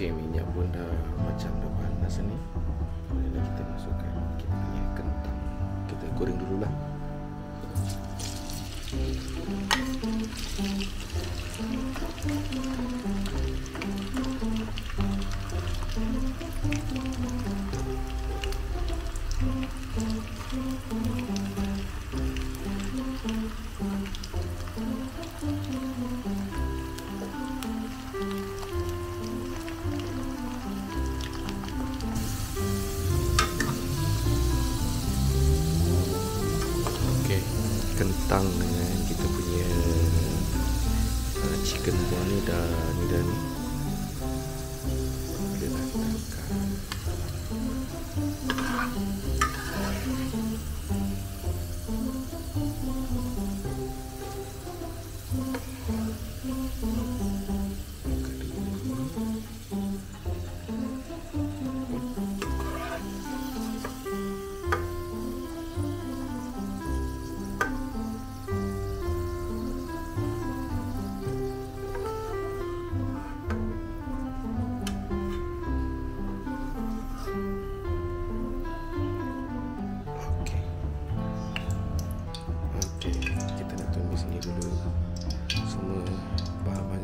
Okey, minyak pun dah macam dah panas ni. Bolehlah kita masukkan kita punya kentang. Kita goreng dululah. Kentang dengan kita punya chicken buah ni dah ni. Bolehlah kita angkat.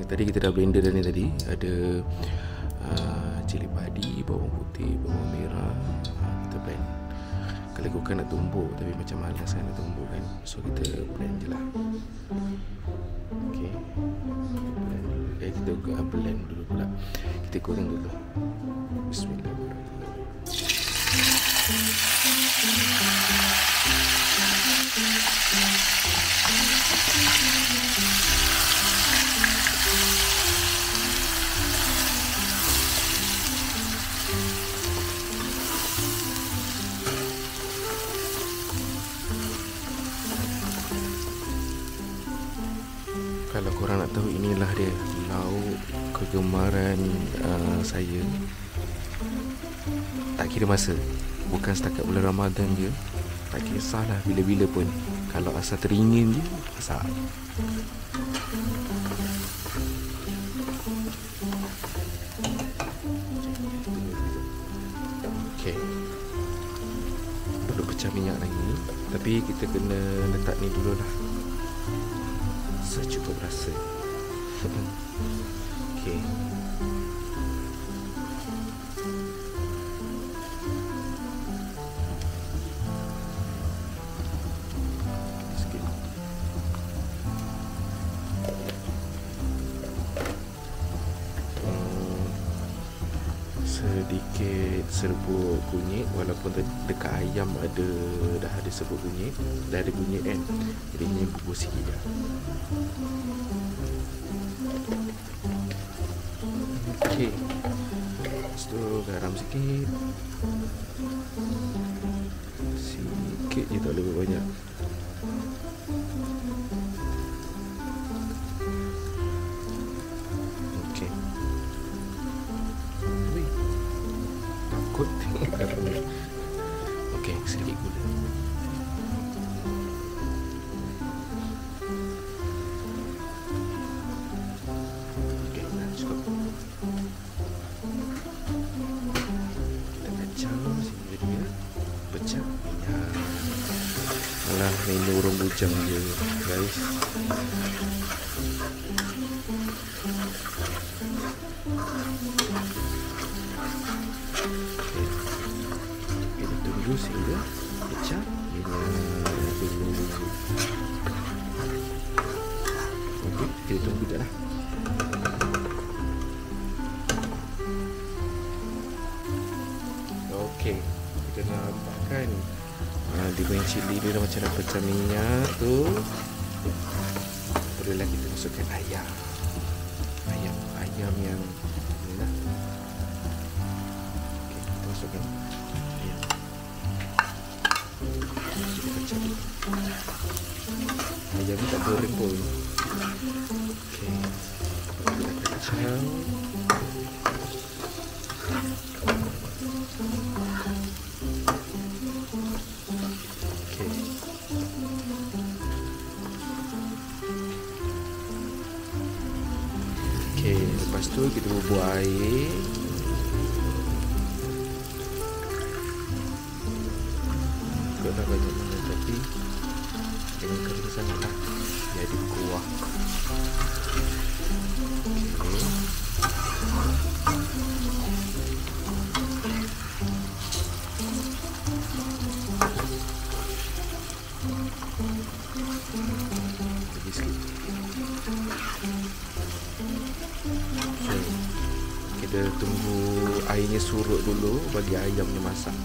Tadi kita dah blender dah ni tadi. Ada cili padi, bawang putih, bawang merah. Kita blend. Kalau ikutkan nak tumbuk, tapi macam malas kan nak tumbuk kan. So kita blend je lah. Okay, kita blend dulu pula. Kita goreng dulu. Bismillahirrahmanirrahim. Kalau korang nak tahu, inilah dia lauk kegemaran saya. Tak kira masa, bukan setakat bulan Ramadan je, tak kisahlah bila-bila pun. Kalau asal teringin je, masak. Okay, perlu pecah minyak lagi, tapi kita kena letak ni dulu lah, secukup rasa. Okay, sikit. Sedikit serbuk kunyit, walaupun dekat ayam dah ada serbuk kunyit, dah ada kunyit kan, jadi ini bubur sikit je. Okay, lepas tu garam sikit. Sikit je, tak boleh banyak. Okay, takut tengok garam ni. Okay, sedikit gula. Alah, ini urung bujang je guys. Kita tunggu sehingga pecah minyak dulu. Okey, kita tunggu je lah. Okey, kita nampakkan di main cili dia dah macam dah pecah minyak tu. Bolehlah kita masukkan ayam yang ni lah. Okay, kita masukkan ayam. Kita pecah dulu. Ayam ni tak goreng pun. Okay, kita pecah. Lepas tu kita bubuh air. lah banyak mana, tapi jangan kering sangat lah, jadi kuah. Lagi sikit. Kita tunggu airnya surut dulu bagi ayamnya masak.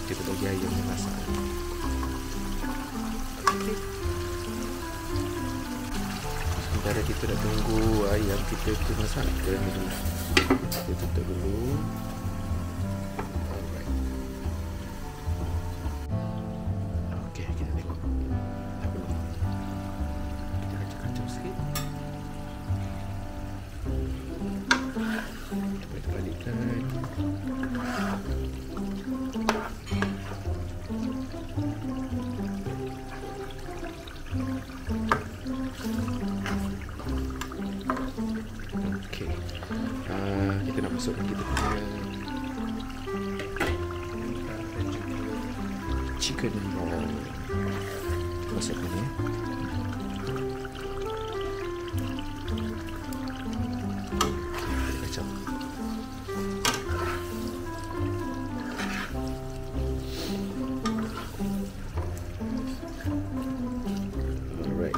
Kita bagi ayamnya masak. Sementara kita nak tunggu ayam kita tu masak, kita ni dulu. Kita tutup dulu. Okey, kita tengok. Dah belum? Kita kacau-kacau sikit. Kita balikkan. Okey. Kita nak masukkan kita punya chicken ball. Kita masukkan ya. Kita kacau. Alright.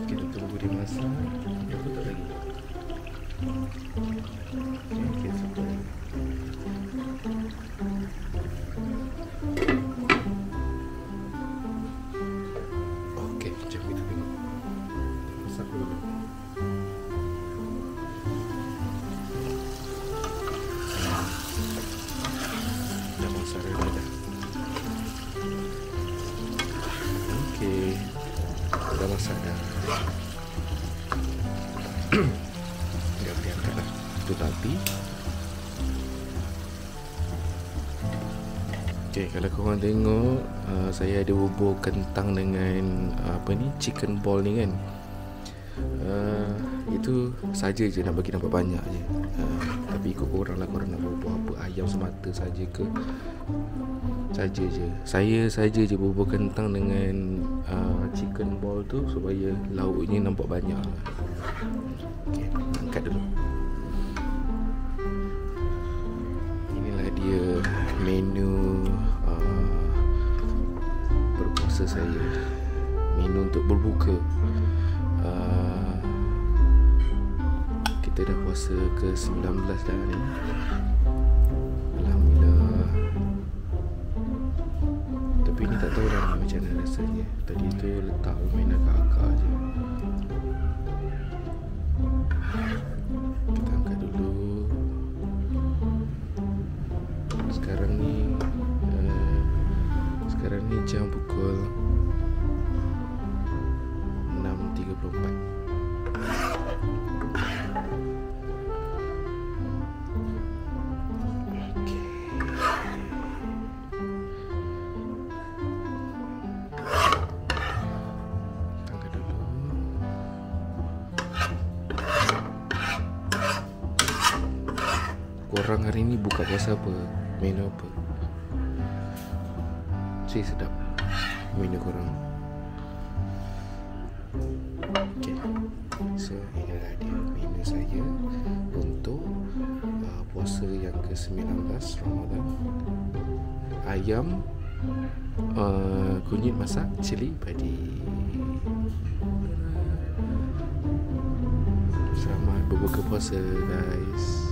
Kita tunggu dia masak. Dia tutup lagi. Okay, sampai. Okay, jom kita tengok. Masak dulu. Dah masak dah. Okay, dah masak dah. Dah boleh angkat lah. Tutup api. Okay, kalau korang tengok, saya ada bubur kentang dengan apa ni, chicken ball ni kan. Itu saja je nak bagi nampak banyak je. Tapi ikut korang lah, korang nak bubur apa, ayam semata saja ke? Saja je. Saya saja je bubur kentang dengan chicken ball tu supaya lauknya nampak banyak lah. Okay, angkat dulu. Inilah dia menu berpuasa saya. Menu untuk berbuka. Kita dah puasa ke-19 dah ni. Alhamdulillah. Tapi ni tak tahu dah ni macam mana rasanya. Tadi tu letak main agak-agak je. Kita angkat dulu. Sekarang ni jam pukul 6.34. Korang hari ni buka puasa apa? Menu apa? Cik sedap menu korang. Okay, so inilah dia menu saya untuk puasa yang ke-19 Ramadan. Ayam kunyit masak cili padi. Selamat berbuka puasa guys.